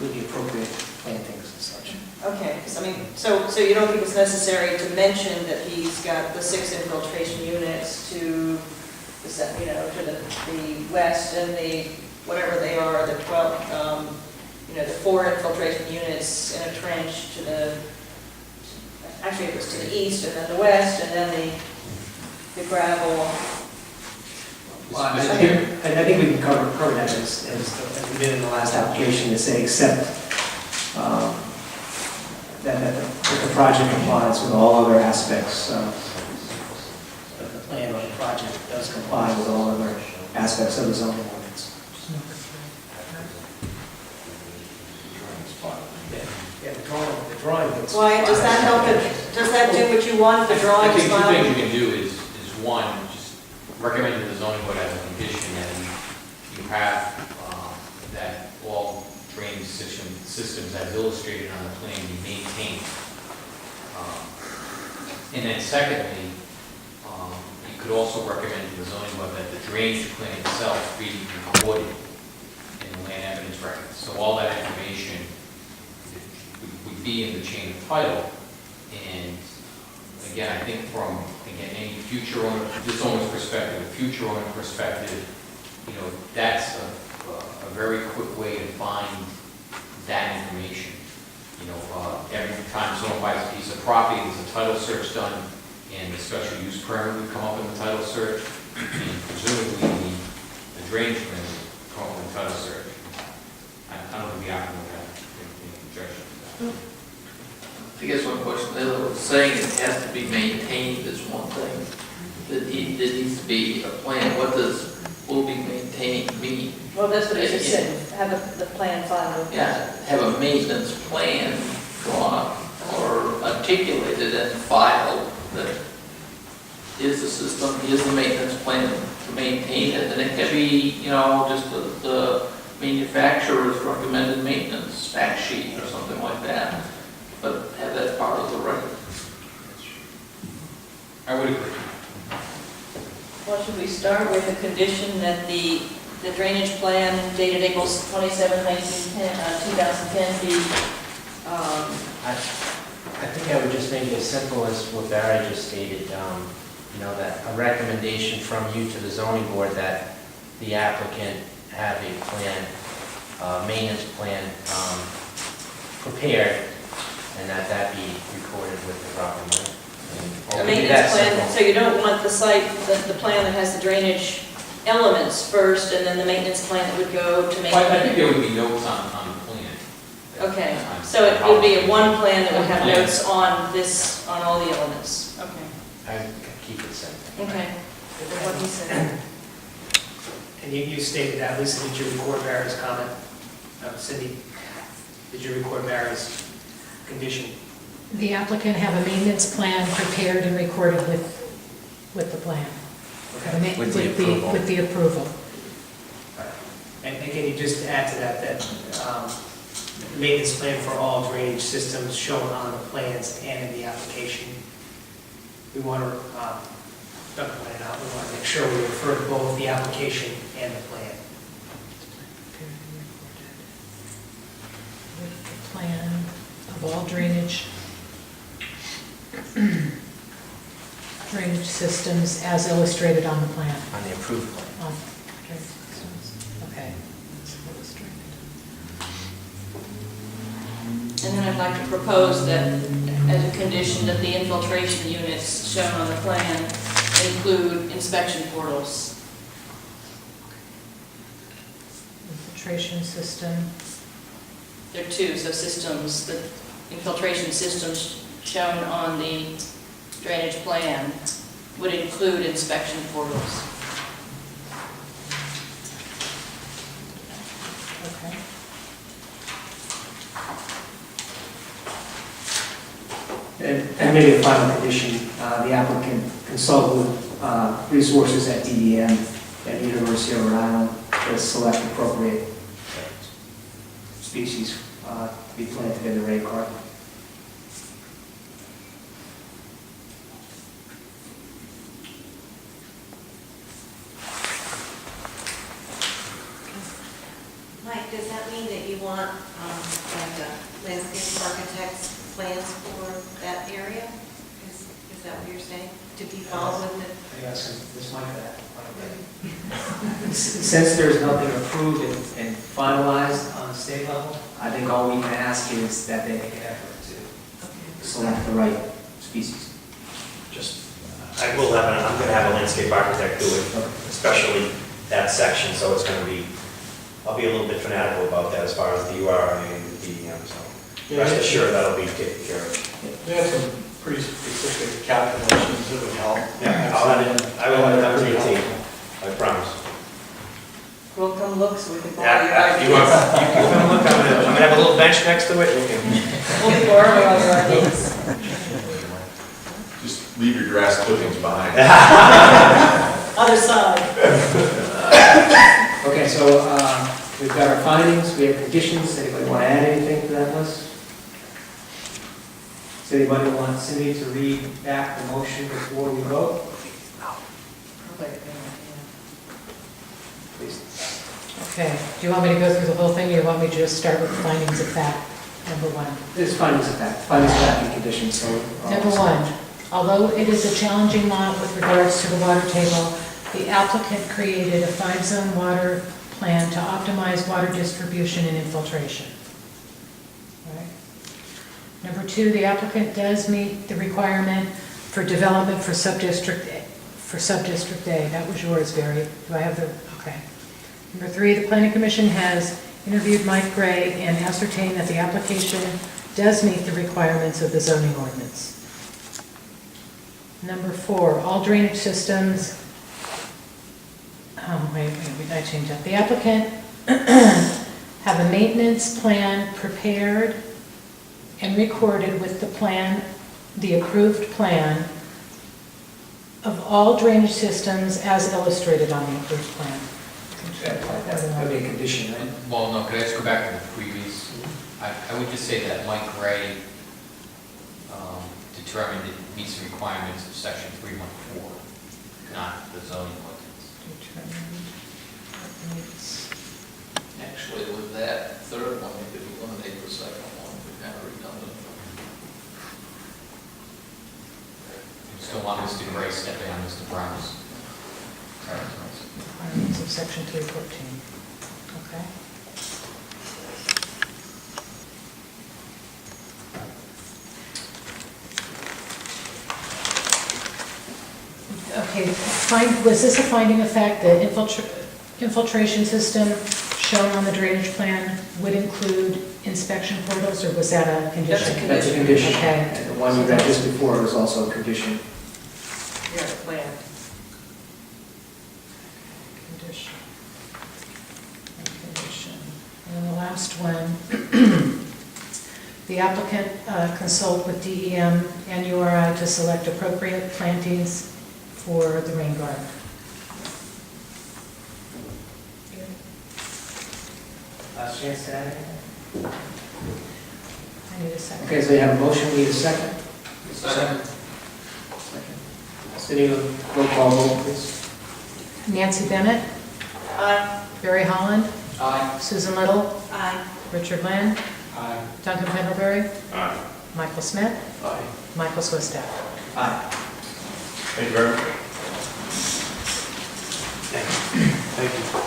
with the appropriate plantings and such. Okay, 'cause I mean, so you don't think it's necessary to mention that he's got the 6 infiltration units to the, to the west and the, whatever they are, the 12, the 4 infiltration units in a trench to the, actually it was to the east and then the west and then the gravel. Well, I think we can cover that as we did in the last application, to say except that the project complies with all other aspects. That the plan or the project does comply with all other aspects of the zoning ordinance. Yeah, the drawing. Why, does that help it, does that do what you want, the drawing I is think two fine? things you can do is one, just recommend to the zoning board as a condition that you have that all drainage systems as illustrated on the plan be maintained. And then secondly, you could also recommend to the zoning board that the drainage plan itself be recorded in the land evidence record. So all that information would be in the chain of title. And again, I think from any future owner, this owner's perspective, future owner perspective, that's a very quick way to find that information. Every time someone buys a piece of property, there's a title search done, and the special use permit would come up in the title search, and presumably the drainage plan would come up in the title search. I don't know if the applicant would have any objection to that. I guess one question, they were saying it has to be maintained is one thing. That there needs to be a plan. What does will be maintained mean? Well, that's what it just said, have the plan filed. Yeah, have a maintenance plan drawn up or articulated and filed that is the system, is the maintenance plan to maintain it. And it can be, just the manufacturer's recommended maintenance fact sheet or something like that. But have that part of the record. I would agree. Well, should we start with the condition that the drainage plan dated April 27, 2010 be, I think I would just make it as simple as what Barry just stated, that a recommendation from you to the zoning board that the applicant have a plan, maintenance plan prepared, and that be recorded with the proper money. the maintenance plan, so you don't want the site, the plan that has the drainage elements first, and then the maintenance plan that would go to maintain Well, I think it? there would be notes on the plan. Okay, so it would be a one plan that would have notes on this, on all the elements? Okay. I keep it simple. Okay, what he said. And you stated that, Lisa, did you record Barry's comment? Cindy, did you record Barry's condition? The applicant have a maintenance plan prepared and recorded with the plan. Okay. With the approval. With the approval. And can you just add to that, the maintenance plan for all drainage systems shown on the plans and in the application? We want to, not the plan out, we want to make sure we refer to both the application and the plan. With the plan of all drainage systems as illustrated on the plan. On the approved plan. On drainage systems. Okay. It's illustrated. And then I'd like to propose that, as a condition, that the infiltration units shown on the plan include inspection portals. Infiltration system. There are two, so systems, the infiltration systems shown on the drainage plan would include inspection portals. Okay. And maybe a final condition, the applicant consult with resources at DEM and University of Rhode Island to select appropriate species to be planted in the rain garden. Mike, does that mean that you want like landscape architect's plans for that area? Is that what you're saying? To be followed with it? I got some, this mic that. Since there's nothing approved and finalized on the state level, I think all we can ask is that they make an effort to select the right species. I'm going to have a landscape architect do it, especially that section, so it's going to be, I'll be a little bit fanatical about that as far as the URA and the DEM, so rest assured that'll be taken care of. We have some pretty specific calculations that would help. I will have them to the team, I promise. We'll come look so we can borrow your You ideas. come look, I'm going to have a little bench next to it, you can. We'll be borrowing all your ideas. Just leave your grass clippings behind. Other side. Okay, so we've got our findings, we have conditions. Anybody want to add anything to that list? Does anybody want Cindy to read back the motion before we vote? Please. Okay, do you want me to go through the whole thing, or you want me to just start with findings of fact, number one? There's findings of fact and conditions, so. Number one, although it is a challenging lot with regards to the water table, the applicant created a 5-zone water plan to optimize water distribution and infiltration. All right. Number two, the applicant does meet the requirement for development for subdistrict A. That was yours, Barry. Do I have the, okay. Number three, the planning commission has interviewed Mike Gray and ascertained that the application does meet the requirements of the zoning ordinance. Number four, all drainage systems, wait, I changed that. The applicant have a maintenance plan prepared and recorded with the plan, the approved plan of all drainage systems as illustrated on the approved plan. That would be a condition, right? Well, no, could I just go back to the previous? I would just say that Mike Gray determined it meets the requirements of section 314, not the zoning ordinance. Actually, with that third one, you could eliminate the second one, we're kind of redundant. You still want Mr. Gray stepping on Mr. Brown's territories. Requirements of section 314. Okay. Okay, was this a finding of fact that infiltration system shown on the drainage plan would include inspection portals, or was that a condition? That's a condition. Okay. And the one you read just before was also a condition. Yeah, plan. Condition. Condition. And the last one, the applicant consult with DEM and URI to select appropriate plantings for the rain garden. Last chance to add anything? I need a second. Okay, so you have a motion, we need a second? Second. Second. Cindy, roll call vote, please. Nancy Bennett, Aye. Barry Holland, Aye. Susan Little, Aye. Richard Lynn, Aye. Duncan Pendlebury, Aye. Michael Smith, Aye. Michael Swistak. Aye. Thank you very much. Thank you.